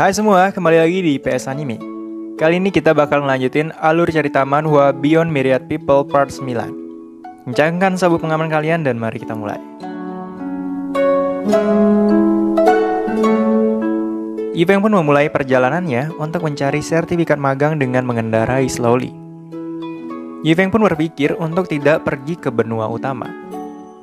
Hai semua, kembali lagi di PS Anime. Kali ini kita bakal melanjutin alur cerita manhwa Beyond Myriad People Part 9. Kencangkan sabuk pengaman kalian dan mari kita mulai. Yifeng pun memulai perjalanannya untuk mencari sertifikat magang dengan mengendarai slowly. Yifeng pun berpikir untuk tidak pergi ke benua utama.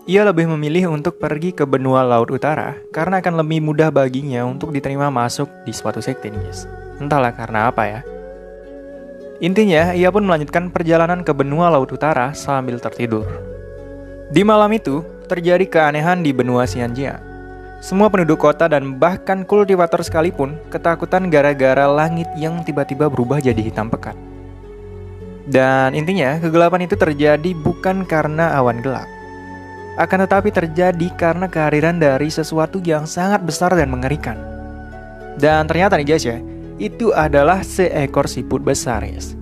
Ia lebih memilih untuk pergi ke benua Laut Utara karena akan lebih mudah baginya untuk diterima masuk di suatu sekte nih guys. Entahlah karena apa ya. Intinya, ia pun melanjutkan perjalanan ke benua Laut Utara sambil tertidur. Di malam itu, terjadi keanehan di benua Xianjia. Semua penduduk kota dan bahkan kultivator sekalipun ketakutan gara-gara langit yang tiba-tiba berubah jadi hitam pekat. Dan intinya, kegelapan itu terjadi bukan karena awan gelap. Akan tetapi terjadi karena kehadiran dari sesuatu yang sangat besar dan mengerikan. Dan ternyata nih guys ya, itu adalah seekor siput besar guys.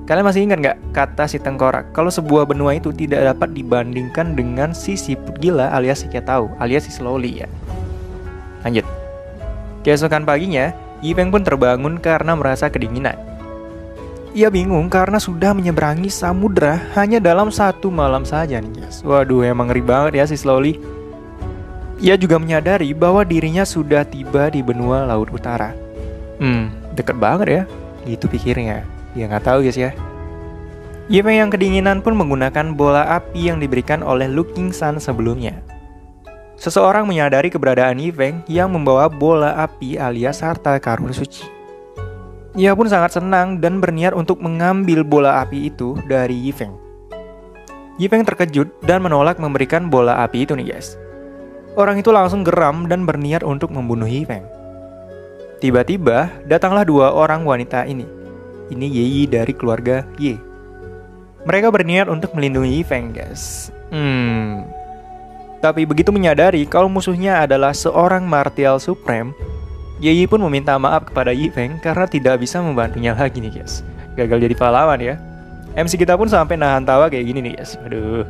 Kalian masih ingat nggak kata si tengkorak kalau sebuah benua itu tidak dapat dibandingkan dengan si siput gila alias si ketau alias si slowly ya. Lanjut. Keesokan paginya, Yifeng pun terbangun karena merasa kedinginan. Ia bingung karena sudah menyeberangi samudra hanya dalam satu malam saja nih guys. Waduh, emang ngeri banget ya si slowly. Ia juga menyadari bahwa dirinya sudah tiba di benua Laut Utara. Deket banget ya, gitu pikirnya. Ya nggak tahu guys ya. Yifeng yang kedinginan pun menggunakan bola api yang diberikan oleh Looking Sun sebelumnya. Seseorang menyadari keberadaan Yifeng yang membawa bola api alias harta karun suci. Ia pun sangat senang dan berniat untuk mengambil bola api itu dari Yifeng. Yifeng terkejut dan menolak memberikan bola api itu nih guys. Orang itu langsung geram dan berniat untuk membunuh Yifeng. Tiba-tiba datanglah dua orang wanita ini. Ini Yi dari keluarga Ye. Mereka berniat untuk melindungi Yifeng guys. Tapi begitu menyadari kalau musuhnya adalah seorang martial supreme, Yi pun meminta maaf kepada Yifeng karena tidak bisa membantunya lagi nih guys. Gagal jadi pahlawan ya. MC kita pun sampai nahan tawa kayak gini nih guys. Aduh.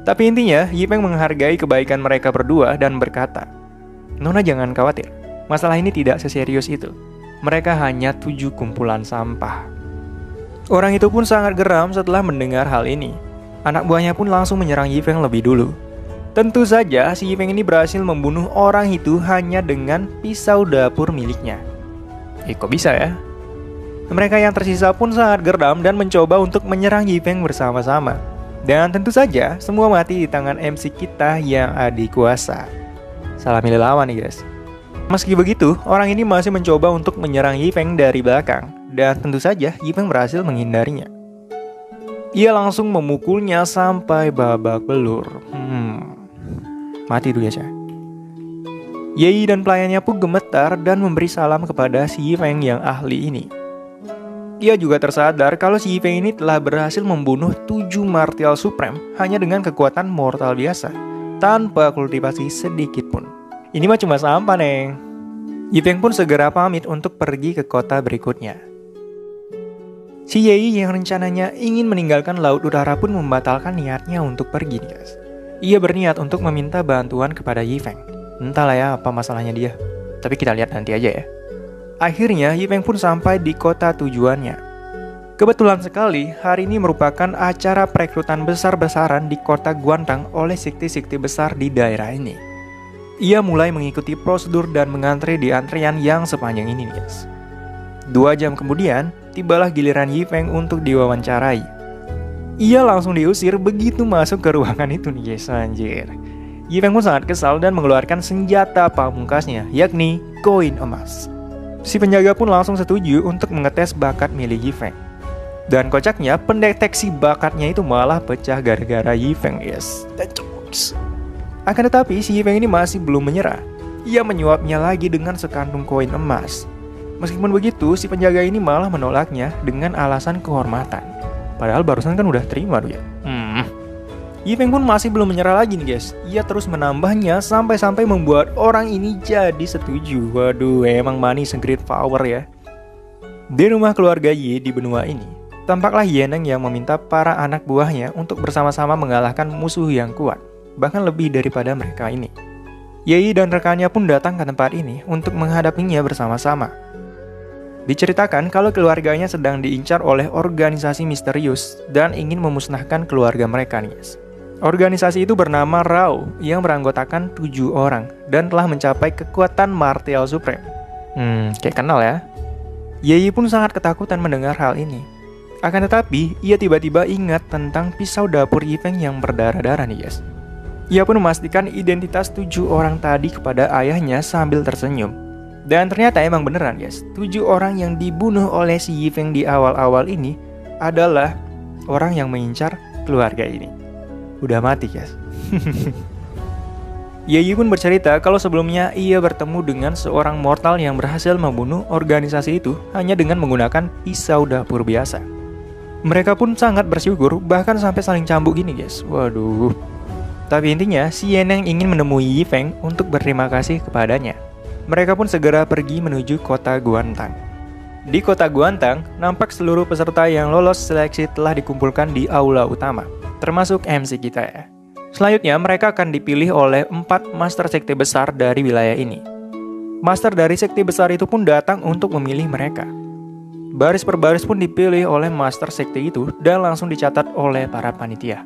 Tapi intinya Yifeng menghargai kebaikan mereka berdua dan berkata, "Nona jangan khawatir, masalah ini tidak seserius itu. Mereka hanya 7 kumpulan sampah." Orang itu pun sangat geram setelah mendengar hal ini. Anak buahnya pun langsung menyerang Yifeng lebih dulu. Tentu saja si Yifeng ini berhasil membunuh orang itu hanya dengan pisau dapur miliknya. Kok bisa ya? Mereka yang tersisa pun sangat geram dan mencoba untuk menyerang Yifeng bersama-sama. Dan tentu saja semua mati di tangan MC kita yang adik kuasa. Salah milih lawan nih guys. Meski begitu, orang ini masih mencoba untuk menyerang Yifeng dari belakang. Dan tentu saja Yifeng berhasil menghindarinya. Ia langsung memukulnya sampai babak belur. Mati tuh guys ya. Yi dan pelayannya pun gemetar dan memberi salam kepada si Yifeng yang ahli ini. Ia juga tersadar kalau si Yifeng ini telah berhasil membunuh 7 martial supreme hanya dengan kekuatan mortal biasa, tanpa kultivasi sedikit pun. Ini mah cuma sampah neng. Yifeng pun segera pamit untuk pergi ke kota berikutnya. Si Yi yang rencananya ingin meninggalkan Laut Utara pun membatalkan niatnya untuk pergi nih guys. Ia berniat untuk meminta bantuan kepada Yifeng. Entahlah ya apa masalahnya dia. Tapi kita lihat nanti aja ya. Akhirnya Yifeng pun sampai di kota tujuannya. Kebetulan sekali hari ini merupakan acara perekrutan besar-besaran di kota Guantang oleh sekte-sekte besar di daerah ini. Ia mulai mengikuti prosedur dan mengantri di antrian yang sepanjang ini guys. 2 jam kemudian tibalah giliran Yifeng untuk diwawancarai. Ia langsung diusir begitu masuk ke ruangan itu nih guys, anjir. Yifeng pun sangat kesal dan mengeluarkan senjata pamungkasnya, yakni koin emas. Si penjaga pun langsung setuju untuk mengetes bakat milik Yifeng. Dan kocaknya, pendeteksi bakatnya itu malah pecah gara-gara Yifeng guys. Akan tetapi si Yifeng ini masih belum menyerah. Ia menyuapnya lagi dengan sekantung koin emas. Meskipun begitu, si penjaga ini malah menolaknya dengan alasan kehormatan. Padahal barusan kan udah terima tuh ya. Yifeng pun masih belum menyerah lagi nih guys. Ia terus menambahnya sampai-sampai membuat orang ini jadi setuju. Waduh, emang money is a great power ya. Di rumah keluarga Yi di benua ini, tampaklah Yeneng yang meminta para anak buahnya untuk bersama-sama mengalahkan musuh yang kuat, bahkan lebih daripada mereka ini. Yi dan rekannya pun datang ke tempat ini untuk menghadapinya bersama-sama. Diceritakan kalau keluarganya sedang diincar oleh organisasi misterius dan ingin memusnahkan keluarga mereka nih guys. Organisasi itu bernama Rao yang beranggotakan 7 orang dan telah mencapai kekuatan martial supreme. Kayak kenal ya. Ye Yi pun sangat ketakutan mendengar hal ini. Akan tetapi, ia tiba-tiba ingat tentang pisau dapur Yi Feng yang berdarah-darah nih guys. Ia pun memastikan identitas 7 orang tadi kepada ayahnya sambil tersenyum. Dan ternyata emang beneran guys, 7 orang yang dibunuh oleh si Yi Feng di awal-awal ini adalah orang yang mengincar keluarga ini. Udah mati guys. Ye Yi pun bercerita kalau sebelumnya ia bertemu dengan seorang mortal yang berhasil membunuh organisasi itu hanya dengan menggunakan pisau dapur biasa. Mereka pun sangat bersyukur, bahkan sampai saling cambuk gini guys. Waduh. Tapi intinya, si Yeneng ingin menemui Yi Feng untuk berterima kasih kepadanya. Mereka pun segera pergi menuju kota Guantang. Di kota Guantang, nampak seluruh peserta yang lolos seleksi telah dikumpulkan di aula utama, termasuk MC kita ya. Selanjutnya, mereka akan dipilih oleh 4 master sekte besar dari wilayah ini. Master dari sekte besar itu pun datang untuk memilih mereka. Baris per baris pun dipilih oleh master sekte itu dan langsung dicatat oleh para panitia.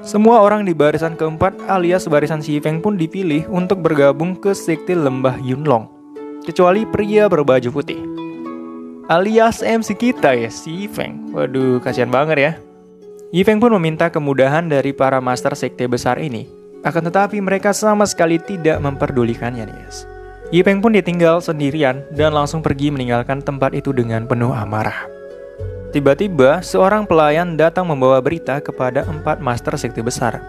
Semua orang di barisan keempat alias barisan si Yi Feng pun dipilih untuk bergabung ke sekte Lembah Yunlong, kecuali pria berbaju putih alias MC kita ya, si Yi Feng. Waduh, kasihan banget ya. Yi Feng pun meminta kemudahan dari para master sekte besar ini, akan tetapi mereka sama sekali tidak memperdulikannya nih guys. Yi Feng pun ditinggal sendirian dan langsung pergi meninggalkan tempat itu dengan penuh amarah. Tiba-tiba, seorang pelayan datang membawa berita kepada 4 master sekte besar.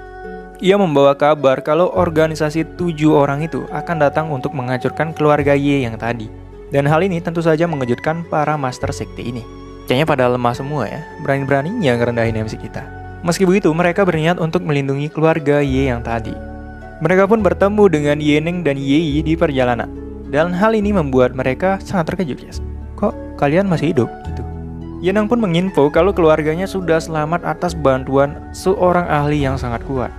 Ia membawa kabar kalau organisasi 7 orang itu akan datang untuk menghancurkan keluarga Ye yang tadi. Dan hal ini tentu saja mengejutkan para master sekte ini. Kayaknya pada lemah semua ya, berani-beraninya ngerendahin MC kita. Meski begitu, mereka berniat untuk melindungi keluarga Ye yang tadi. Mereka pun bertemu dengan Yeneng dan Ye Yi di perjalanan. Dan hal ini membuat mereka sangat terkejut guys. Kok kalian masih hidup? Gitu. Yeneng pun menginfo kalau keluarganya sudah selamat atas bantuan seorang ahli yang sangat kuat.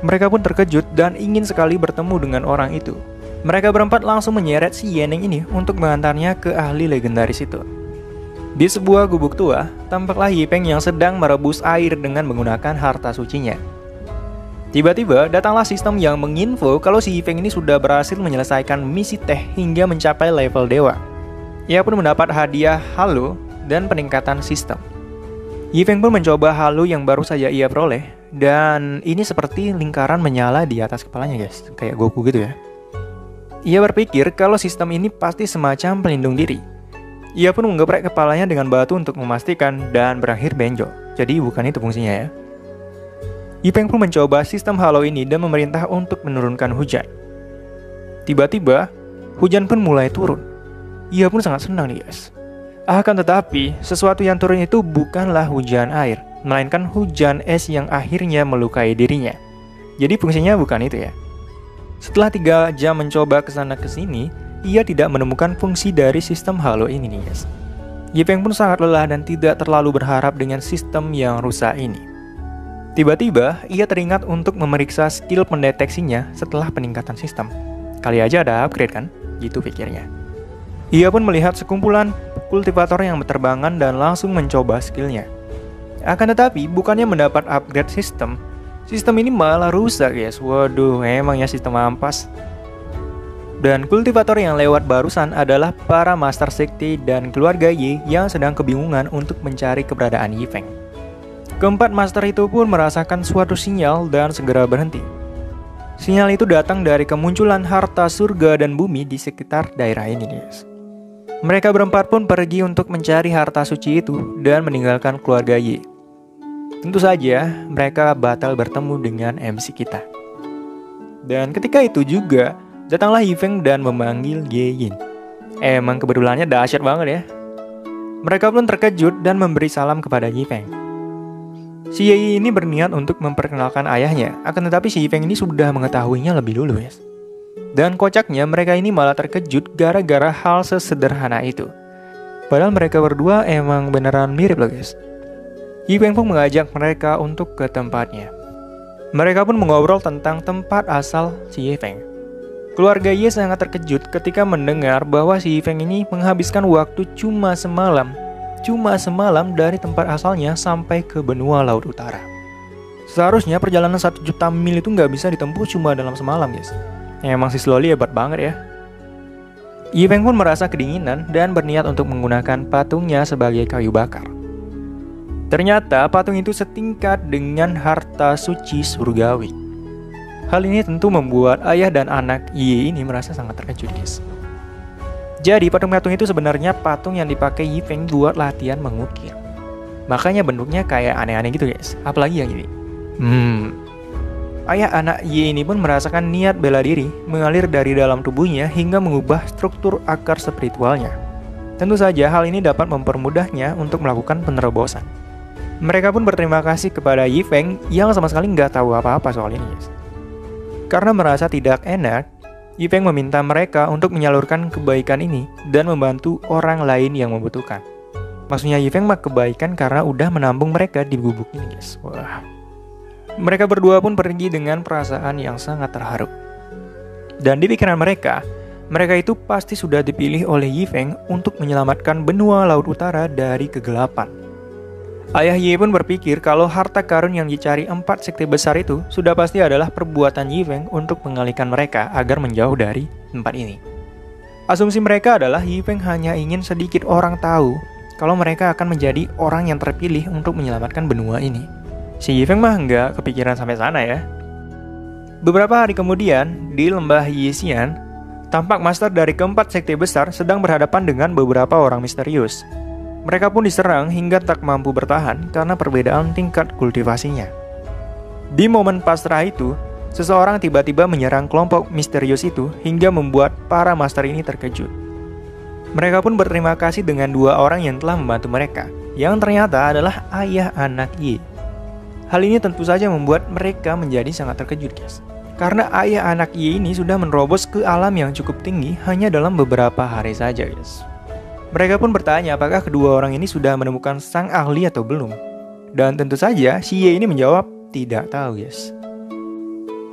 Mereka pun terkejut dan ingin sekali bertemu dengan orang itu. Mereka berempat langsung menyeret si Yeneng ini untuk mengantarnya ke ahli legendaris itu. Di sebuah gubuk tua, tampaklah Yi Feng yang sedang merebus air dengan menggunakan harta sucinya. Tiba-tiba datanglah sistem yang menginfo kalau si Yi Feng ini sudah berhasil menyelesaikan misi teh hingga mencapai level dewa. Ia pun mendapat hadiah halo dan peningkatan sistem. Yi Feng pun mencoba halo yang baru saja ia peroleh, dan ini seperti lingkaran menyala di atas kepalanya guys, kayak Goku gitu ya. Ia berpikir kalau sistem ini pasti semacam pelindung diri. Ia pun menggeprek kepalanya dengan batu untuk memastikan dan berakhir benjol. Jadi bukan itu fungsinya ya. Yi Feng pun mencoba sistem halo ini dan memerintah untuk menurunkan hujan. Tiba-tiba, hujan pun mulai turun. Ia pun sangat senang nih guys. Akan tetapi, sesuatu yang turun itu bukanlah hujan air, melainkan hujan es yang akhirnya melukai dirinya. Jadi fungsinya bukan itu ya. Setelah 3 jam mencoba kesana kesini, ia tidak menemukan fungsi dari sistem halo ini nih guys. Yi Feng pun sangat lelah dan tidak terlalu berharap dengan sistem yang rusak ini. Tiba-tiba, ia teringat untuk memeriksa skill pendeteksinya setelah peningkatan sistem. Kali aja ada upgrade kan? Gitu pikirnya. Ia pun melihat sekumpulan kultivator yang berterbangan dan langsung mencoba skillnya. Akan tetapi, bukannya mendapat upgrade sistem ini malah rusak guys. Waduh, emangnya sistem ampas. Dan kultivator yang lewat barusan adalah para master sekte dan keluarga Ye yang sedang kebingungan untuk mencari keberadaan Yi Feng. Keempat master itu pun merasakan suatu sinyal dan segera berhenti. Sinyal itu datang dari kemunculan harta surga dan bumi di sekitar daerah ini guys. Mereka berempat pun pergi untuk mencari harta suci itu dan meninggalkan keluarga Ye. Tentu saja mereka batal bertemu dengan MC kita. Dan ketika itu juga datanglah Yi Feng dan memanggil Ye Yin. Emang kebetulannya dahsyat banget ya. Mereka pun terkejut dan memberi salam kepada Yi Feng. Si Ye Yin ini berniat untuk memperkenalkan ayahnya, akan tetapi si Yi Feng ini sudah mengetahuinya lebih dulu guys. Dan kocaknya mereka ini malah terkejut gara-gara hal sesederhana itu. Padahal mereka berdua emang beneran mirip loh guys. Yi Feng pun mengajak mereka untuk ke tempatnya. Mereka pun mengobrol tentang tempat asal si Yi Feng. Keluarga Ye sangat terkejut ketika mendengar bahwa si Yifeng ini menghabiskan waktu cuma semalam dari tempat asalnya sampai ke benua Laut Utara. Seharusnya perjalanan 1 juta mil itu nggak bisa ditempuh cuma dalam semalam, guys. Emang si Slowly hebat banget ya. Yifeng pun merasa kedinginan dan berniat untuk menggunakan patungnya sebagai kayu bakar. Ternyata patung itu setingkat dengan harta suci surgawi. Hal ini tentu membuat ayah dan anak Yi ini merasa sangat terkejut, guys. Jadi patung-patung itu sebenarnya patung yang dipakai Yifeng buat latihan mengukir. Makanya bentuknya kayak aneh-aneh gitu, guys. Apalagi yang ini. Ayah anak Yi ini pun merasakan niat bela diri mengalir dari dalam tubuhnya hingga mengubah struktur akar spiritualnya. Tentu saja hal ini dapat mempermudahnya untuk melakukan penerobosan. Mereka pun berterima kasih kepada Yifeng yang sama sekali nggak tahu apa-apa soal ini, guys. Karena merasa tidak enak, Yifeng meminta mereka untuk menyalurkan kebaikan ini dan membantu orang lain yang membutuhkan. Maksudnya Yifeng mah kebaikan karena udah menampung mereka di gubuk ini, guys. Wah. Mereka berdua pun pergi dengan perasaan yang sangat terharu. Dan di pikiran mereka itu pasti sudah dipilih oleh Yifeng untuk menyelamatkan benua Laut Utara dari kegelapan. Ayah Ye pun berpikir kalau harta karun yang dicari 4 sekte besar itu sudah pasti adalah perbuatan Yifeng untuk mengalihkan mereka agar menjauh dari tempat ini. Asumsi mereka adalah Yifeng hanya ingin sedikit orang tahu kalau mereka akan menjadi orang yang terpilih untuk menyelamatkan benua ini. Si Yifeng mah nggak kepikiran sampai sana ya. Beberapa hari kemudian, di lembah Yixian, tampak master dari keempat sekte besar sedang berhadapan dengan beberapa orang misterius. Mereka pun diserang hingga tak mampu bertahan karena perbedaan tingkat kultivasinya. Di momen pasrah itu, seseorang tiba-tiba menyerang kelompok misterius itu hingga membuat para master ini terkejut. Mereka pun berterima kasih dengan 2 orang yang telah membantu mereka, yang ternyata adalah ayah anak Yi. Hal ini tentu saja membuat mereka menjadi sangat terkejut, guys. Karena ayah anak Yi ini sudah menerobos ke alam yang cukup tinggi hanya dalam beberapa hari saja, guys. Mereka pun bertanya apakah kedua orang ini sudah menemukan sang ahli atau belum. Dan tentu saja si Ye ini menjawab tidak tahu, guys.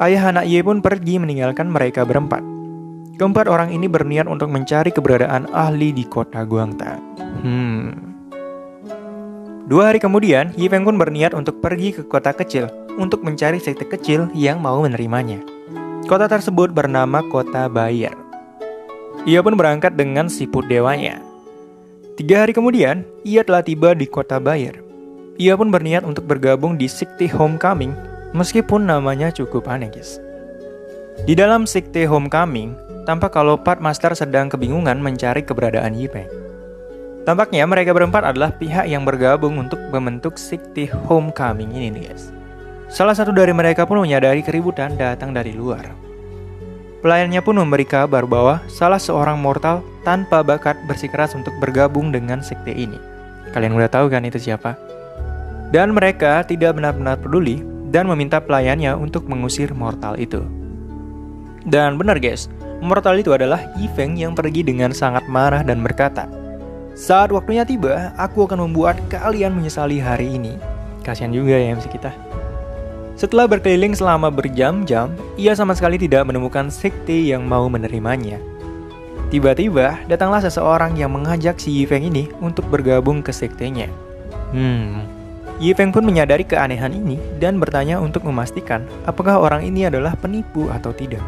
Ayah anak Ye pun pergi meninggalkan mereka berempat. Keempat orang ini berniat untuk mencari keberadaan ahli di kota Guangta. 2 hari kemudian, Yifeng pun berniat untuk pergi ke kota kecil untuk mencari sekte kecil yang mau menerimanya. Kota tersebut bernama Kota Bayer. Ia pun berangkat dengan siput dewanya. 3 hari kemudian, ia telah tiba di Kota Bayer. Ia pun berniat untuk bergabung di sekte Homecoming, meskipun namanya cukup aneh, guys. Di dalam sekte Homecoming, tampak kalau 4 master sedang kebingungan mencari keberadaan Yifeng. Tampaknya mereka berempat adalah pihak yang bergabung untuk membentuk sekte Homecoming ini, guys. Salah satu dari mereka pun menyadari keributan datang dari luar. Pelayannya pun memberi kabar bahwa salah seorang mortal tanpa bakat bersikeras untuk bergabung dengan sekte ini. Kalian udah tahu kan itu siapa? Dan mereka tidak benar-benar peduli dan meminta pelayannya untuk mengusir mortal itu. Dan benar, guys, mortal itu adalah Yifeng yang pergi dengan sangat marah dan berkata, "Saat waktunya tiba, aku akan membuat kalian menyesali hari ini." Kasihan juga ya MC kita. Setelah berkeliling selama berjam-jam, ia sama sekali tidak menemukan sekte yang mau menerimanya. Tiba-tiba, datanglah seseorang yang mengajak si Yifeng ini untuk bergabung ke sektenya. Yifeng pun menyadari keanehan ini dan bertanya untuk memastikan apakah orang ini adalah penipu atau tidak.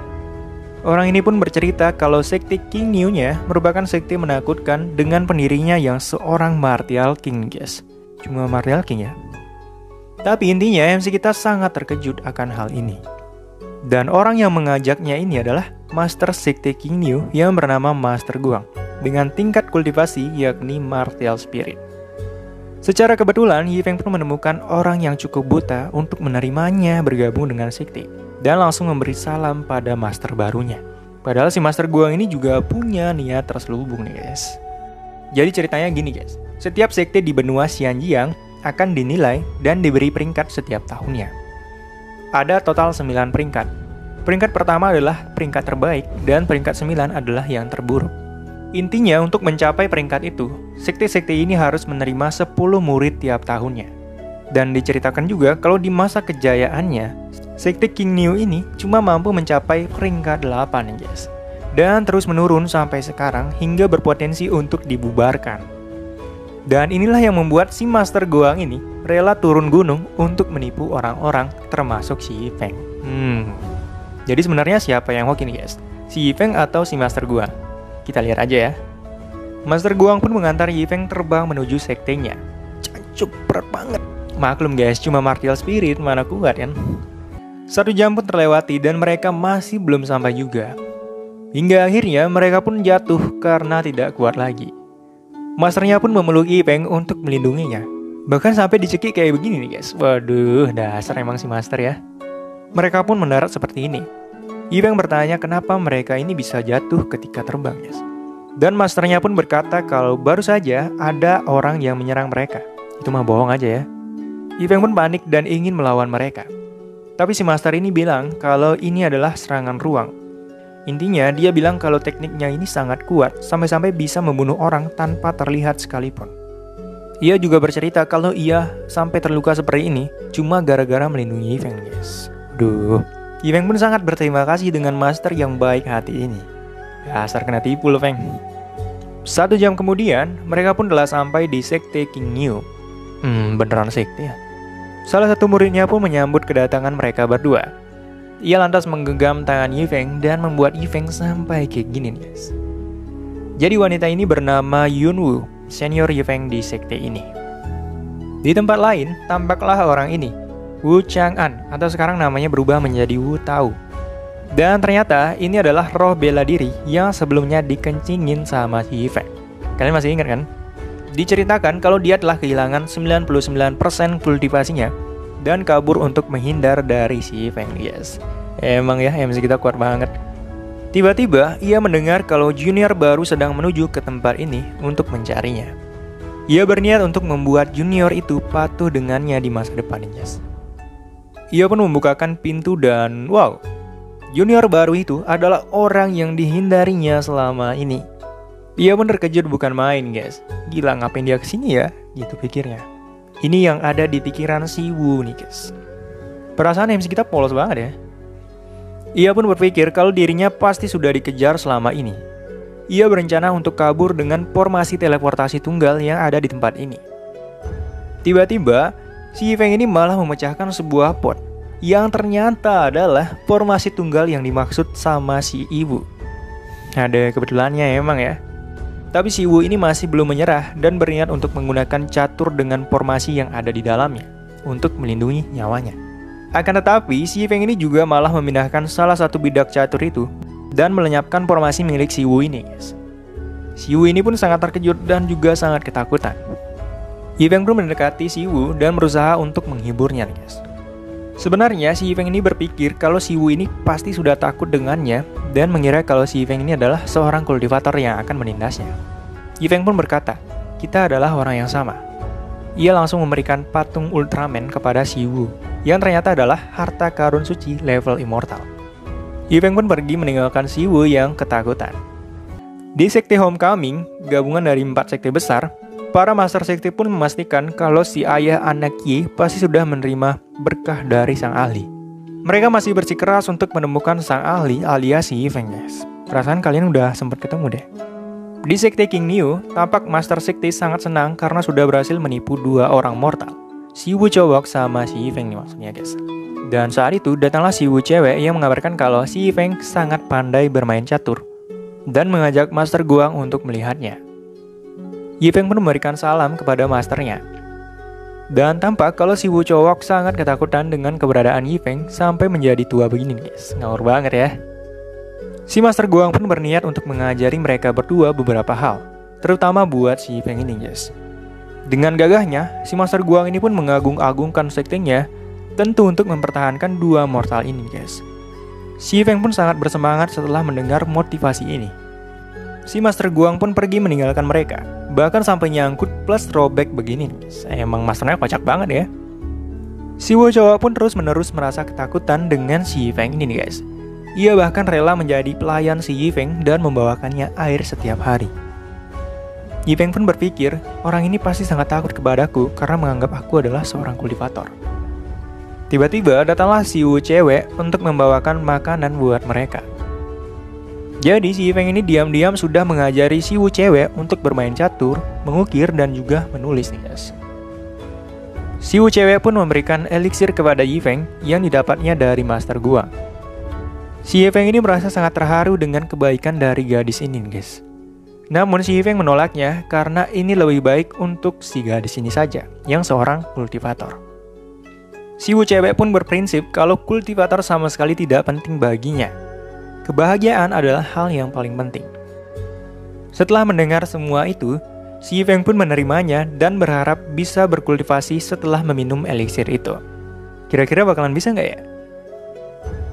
Orang ini pun bercerita kalau sekte King New-nya merupakan sekte menakutkan dengan pendirinya yang seorang Martial King, guys. Cuma Martial King ya. Tapi intinya MC kita sangat terkejut akan hal ini. Dan orang yang mengajaknya ini adalah Master Sekte King New yang bernama Master Guang dengan tingkat kultivasi yakni Martial Spirit. Secara kebetulan, Yifeng pun menemukan orang yang cukup buta untuk menerimanya bergabung dengan sekte dan langsung memberi salam pada master barunya. Padahal si Master Guang ini juga punya niat terselubung nih, guys. Jadi ceritanya gini, guys. Setiap sekte di benua Xianjiang akan dinilai dan diberi peringkat setiap tahunnya. Ada total 9 peringkat. Peringkat pertama adalah peringkat terbaik dan peringkat 9 adalah yang terburuk. Intinya untuk mencapai peringkat itu, sekte-sekte ini harus menerima 10 murid tiap tahunnya. Dan diceritakan juga kalau di masa kejayaannya, Sekte King New ini cuma mampu mencapai peringkat 8 nih guys. Dan terus menurun sampai sekarang hingga berpotensi untuk dibubarkan. Dan inilah yang membuat si Master Goang ini rela turun gunung untuk menipu orang-orang termasuk si Yifeng. Jadi sebenarnya siapa yang hoki nih guys? Si Yifeng atau si Master Goang? Kita lihat aja ya. Master Goang pun mengantar Yifeng terbang menuju sektenya. Cancuk, berat banget. Maklum guys, cuma martial spirit, mana kuat kan? 1 jam pun terlewati dan mereka masih belum sampai juga. Hingga akhirnya mereka pun jatuh karena tidak kuat lagi. Masternya pun memeluk Yifeng untuk melindunginya. Bahkan sampai dicekik kayak begini nih guys. Waduh, dasar emang si Master ya. Mereka pun mendarat seperti ini. Yifeng bertanya kenapa mereka ini bisa jatuh ketika terbang guys. Dan Masternya pun berkata kalau baru saja ada orang yang menyerang mereka. Itu mah bohong aja ya. Yifeng pun panik dan ingin melawan mereka. Tapi si Master ini bilang kalau ini adalah serangan ruang. Intinya dia bilang kalau tekniknya ini sangat kuat sampai-sampai bisa membunuh orang tanpa terlihat sekalipun. Ia juga bercerita kalau ia sampai terluka seperti ini cuma gara-gara melindungi Yifeng guys. Yifeng pun sangat berterima kasih dengan Master yang baik hati ini. Dasar kena tipu loh Feng. 1 jam kemudian mereka pun telah sampai di sekte King New. Beneran sekte ya. Salah satu muridnya pun menyambut kedatangan mereka berdua. Ia lantas menggenggam tangan Yifeng dan membuat Yifeng sampai kayak gini guys. Jadi wanita ini bernama Yunwu, senior Yifeng di sekte ini. Di tempat lain, tampaklah orang ini, Wu Chang'an, atau sekarang namanya berubah menjadi Wu Tao. Dan ternyata ini adalah roh bela diri yang sebelumnya dikencingin sama si Yifeng. Kalian masih ingat kan? Diceritakan kalau dia telah kehilangan 99% kultivasinya dan kabur untuk menghindar dari si Yifeng guys. Emang ya MC kita kuat banget. Tiba-tiba ia mendengar kalau junior baru sedang menuju ke tempat ini untuk mencarinya. Ia berniat untuk membuat junior itu patuh dengannya di masa depan guys. Ia pun membukakan pintu dan wow, junior baru itu adalah orang yang dihindarinya selama ini. Ia pun terkejut bukan main guys. Gila ngapain dia kesini ya? Gitu pikirnya. Ini yang ada di pikiran si Wu nih guys. Perasaan MC kita polos banget ya. Ia pun berpikir kalau dirinya pasti sudah dikejar selama ini. Ia berencana untuk kabur dengan formasi teleportasi tunggal yang ada di tempat ini. Tiba-tiba si Yifeng ini malah memecahkan sebuah pot yang ternyata adalah formasi tunggal yang dimaksud sama si Ibu. Ada kebetulannya emang ya. Tapi si Wu ini masih belum menyerah dan berniat untuk menggunakan catur dengan formasi yang ada di dalamnya untuk melindungi nyawanya. Akan tetapi, si Yifeng ini juga malah memindahkan salah satu bidak catur itu dan melenyapkan formasi milik si Wu ini guys. Si Wu ini pun sangat terkejut dan juga sangat ketakutan. Yifeng pun mendekati si Wu dan berusaha untuk menghiburnya guys. Sebenarnya si Yifeng ini berpikir kalau si Wu ini pasti sudah takut dengannya dan mengira kalau si Yifeng ini adalah seorang kultivator yang akan menindasnya. Yifeng pun berkata, kita adalah orang yang sama. Ia langsung memberikan patung Ultraman kepada si Wu yang ternyata adalah harta karun suci level immortal. Yifeng pun pergi meninggalkan si Wu yang ketakutan. Di sekte Homecoming, gabungan dari 4 sekte besar, para master sekte pun memastikan kalau si ayah anak Yi pasti sudah menerima berkah dari sang ahli. Mereka masih bersikeras untuk menemukan sang ahli alias si Yifeng guys. Perasaan kalian udah sempat ketemu deh. Di sekte King New, tampak master sekte sangat senang karena sudah berhasil menipu 2 orang mortal. Si Wu cowok sama si Yifeng nih maksudnya guys. Dan saat itu datanglah si Wu cewek yang mengabarkan kalau si Yifeng sangat pandai bermain catur dan mengajak Master Goang untuk melihatnya. Yifeng pun memberikan salam kepada masternya. Dan tampak kalau si Wu cowok sangat ketakutan dengan keberadaan Yifeng sampai menjadi tua begini guys. Ngawur banget ya. Si Master Goang pun berniat untuk mengajari mereka berdua beberapa hal, terutama buat si Yifeng ini guys. Dengan gagahnya, si Master Goang ini pun mengagung-agungkan sektenya, tentu untuk mempertahankan 2 mortal ini guys. Si Yifeng pun sangat bersemangat setelah mendengar motivasi ini. Si Master Goang pun pergi meninggalkan mereka, bahkan sampai nyangkut plus throwback begini guys. Emang masternya kocak banget ya. Si Wu cowok pun terus-menerus merasa ketakutan dengan si Yifeng ini nih guys. Ia bahkan rela menjadi pelayan si Yifeng dan membawakannya air setiap hari. Yifeng pun berpikir, orang ini pasti sangat takut kepadaku karena menganggap aku adalah seorang kultivator. Tiba-tiba datanglah si Wu cewek untuk membawakan makanan buat mereka. Jadi si Yifeng ini diam-diam sudah mengajari si Wu cewek untuk bermain catur, mengukir, dan juga menulis nih guys. Si Wu cewek pun memberikan eliksir kepada Yifeng yang didapatnya dari Master Gua. Si Yifeng ini merasa sangat terharu dengan kebaikan dari gadis ini guys. Namun si Yifeng menolaknya karena ini lebih baik untuk si gadis ini saja, yang seorang kultivator. Si Wu cewek pun berprinsip kalau kultivator sama sekali tidak penting baginya. Kebahagiaan adalah hal yang paling penting. Setelah mendengar semua itu, si Yifeng pun menerimanya dan berharap bisa berkultivasi setelah meminum eliksir itu. Kira-kira bakalan bisa nggak ya?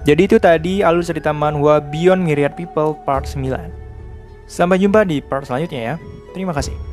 Jadi itu tadi alur cerita manhwa Beyond Myriad People Part 9. Sampai jumpa di part selanjutnya ya. Terima kasih.